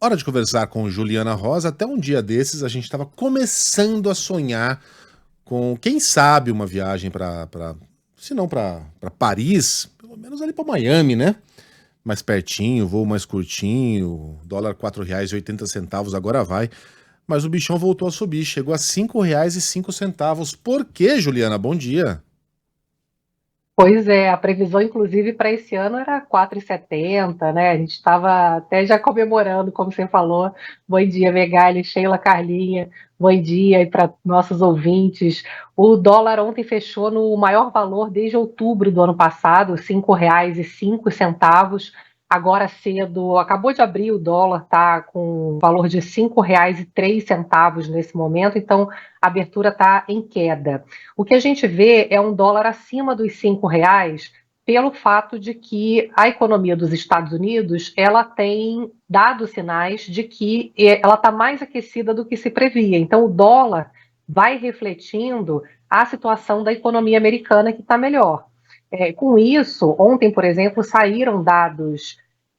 Hora de conversar com Juliana Rosa. Até um dia desses a gente estava começando a sonhar com, quem sabe, uma viagem se não para Paris, pelo menos ali para Miami, né? Mais pertinho, voo mais curtinho, dólar R$ 4,80, agora vai. Mas o bichão voltou a subir, chegou a R$ 5,05. Por quê, Juliana? Bom dia. Pois é, a previsão, inclusive, para esse ano era 4,70, né? A gente estava até já comemorando, como você falou. Bom dia, Megali, Sheila, Carlinha. Bom dia aí para nossos ouvintes. O dólar ontem fechou no maior valor desde outubro do ano passado, R$ 5,05. Agora cedo, acabou de abrir, o dólar está com o valor de R$ 5,03 nesse momento, então a abertura está em queda. O que a gente vê é um dólar acima dos R$ 5 pelo fato de que a economia dos Estados Unidos ela tem dado sinais de que ela está mais aquecida do que se previa. Então o dólar vai refletindo a situação da economia americana que está melhor. Com isso, ontem, por exemplo, saíram dados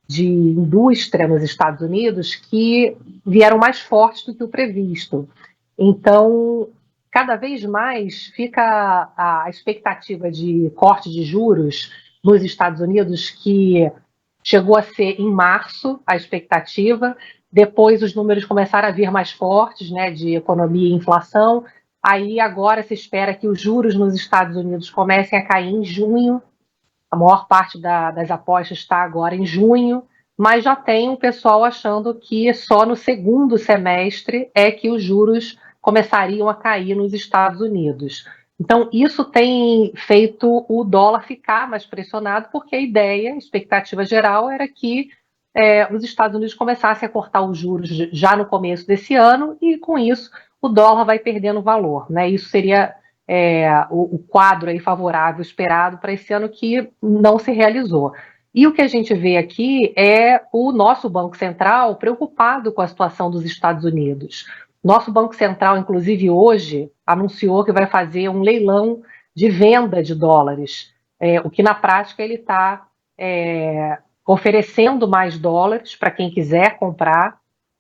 de indústria nos Estados Unidos que vieram mais fortes do que o previsto. Então, cada vez mais fica a expectativa de corte de juros nos Estados Unidos, que chegou a ser em março a expectativa, depois os números começaram a vir mais fortes, né, de economia e inflação, aí agora se espera que os juros nos Estados Unidos comecem a cair em junho, a maior parte das apostas está agora em junho, mas já tem um pessoal achando que só no segundo semestre é que os juros começariam a cair nos Estados Unidos. Então, isso tem feito o dólar ficar mais pressionado, porque a ideia, a expectativa geral era que os Estados Unidos começassem a cortar os juros já no começo desse ano, e com isso o dólar vai perdendo valor, né? Isso seria o quadro aí favorável esperado para esse ano, que não se realizou. E o que a gente vê aqui é o nosso Banco Central preocupado com a situação dos Estados Unidos. Nosso Banco Central, inclusive hoje, anunciou que vai fazer um leilão de venda de dólares, o que na prática ele está oferecendo mais dólares para quem quiser comprar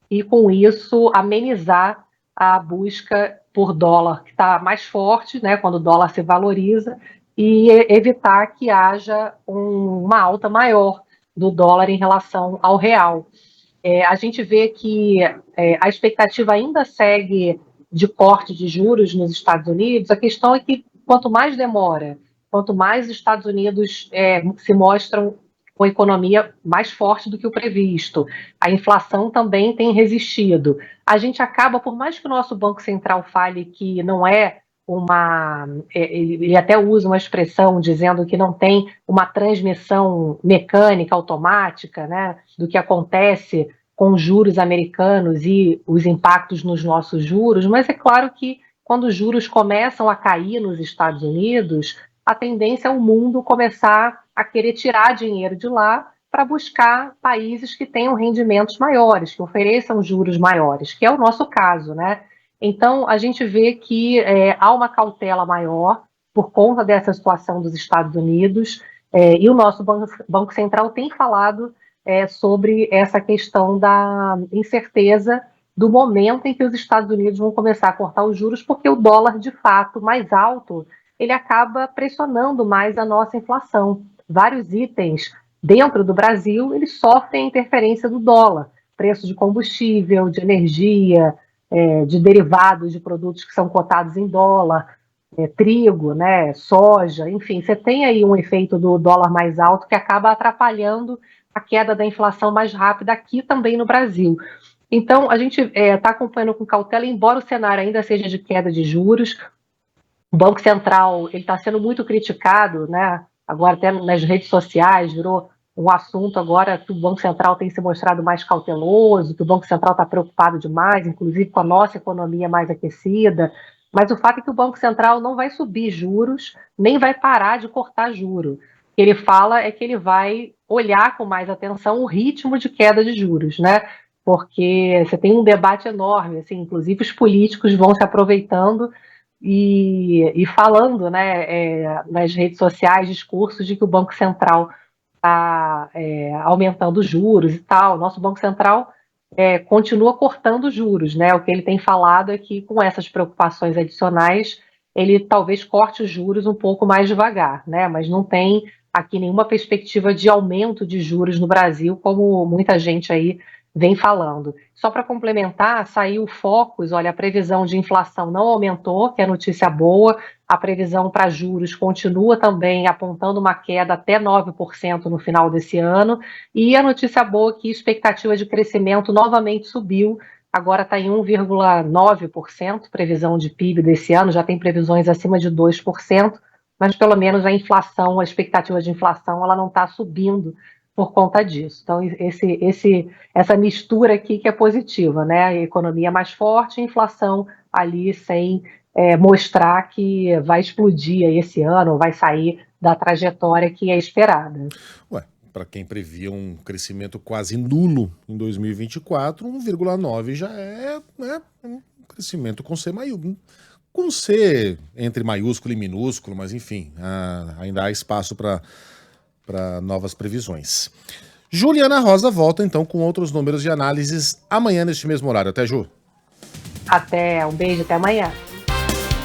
e, com isso, amenizar a busca por dólar, que está mais forte, né, quando o dólar se valoriza, e evitar que haja uma alta maior do dólar em relação ao real. A gente vê que a expectativa ainda segue de corte de juros nos Estados Unidos. A questão é que quanto mais demora, quanto mais os Estados Unidos se mostram com a economia mais forte do que o previsto, a inflação também tem resistido. A gente acaba, por mais que o nosso Banco Central fale que não é ele até usa uma expressão dizendo que não tem uma transmissão mecânica automática, né, do que acontece com os juros americanos e os impactos nos nossos juros, mas é claro que quando os juros começam a cair nos Estados Unidos, a tendência é o mundo começar a querer tirar dinheiro de lá para buscar países que tenham rendimentos maiores, que ofereçam juros maiores, que é o nosso caso, né? Então, a gente vê que há uma cautela maior por conta dessa situação dos Estados Unidos, e o nosso Banco Central tem falado sobre essa questão da incerteza do momento em que os Estados Unidos vão começar a cortar os juros, porque o dólar, de fato, mais alto, ele acaba pressionando mais a nossa inflação. Vários itens dentro do Brasil, eles sofrem a interferência do dólar. Preço de combustível, de energia, de derivados de produtos que são cotados em dólar, trigo, né, soja, enfim, você tem aí um efeito do dólar mais alto que acaba atrapalhando a queda da inflação mais rápida aqui também no Brasil. Então, a gente está acompanhando com cautela, embora o cenário ainda seja de queda de juros. O Banco Central está sendo muito criticado, né? Agora até nas redes sociais virou um assunto agora que o Banco Central tem se mostrado mais cauteloso, que o Banco Central está preocupado demais, inclusive com a nossa economia mais aquecida. Mas o fato é que o Banco Central não vai subir juros, nem vai parar de cortar juros. O que ele fala é que ele vai olhar com mais atenção o ritmo de queda de juros, né? Porque você tem um debate enorme, assim, inclusive os políticos vão se aproveitando e falando, né, nas redes sociais, discursos de que o Banco Central está aumentando os juros e tal. Nosso Banco Central continua cortando juros, né? O que ele tem falado é que com essas preocupações adicionais, ele talvez corte os juros um pouco mais devagar, né? Mas não tem aqui nenhuma perspectiva de aumento de juros no Brasil, como muita gente aí vem falando. Só para complementar, saiu o Focus, olha, a previsão de inflação não aumentou, que é notícia boa, a previsão para juros continua também apontando uma queda até 9% no final desse ano, e a notícia boa é que a expectativa de crescimento novamente subiu, agora está em 1,9%, previsão de PIB desse ano, já tem previsões acima de 2%, mas pelo menos a inflação, a expectativa de inflação, ela não está subindo por conta disso. Então, essa mistura aqui que é positiva, né? A economia mais forte, a inflação ali sem mostrar que vai explodir esse ano, vai sair da trajetória que é esperada. Ué, para quem previa um crescimento quase nulo em 2024, 1,9 já é, né, um crescimento com C maiúsculo. Com C entre maiúsculo e minúsculo, mas enfim, ainda há espaço para novas previsões. Juliana Rosa volta então com outros números de análises amanhã neste mesmo horário. Até, Ju. Até, um beijo, até amanhã.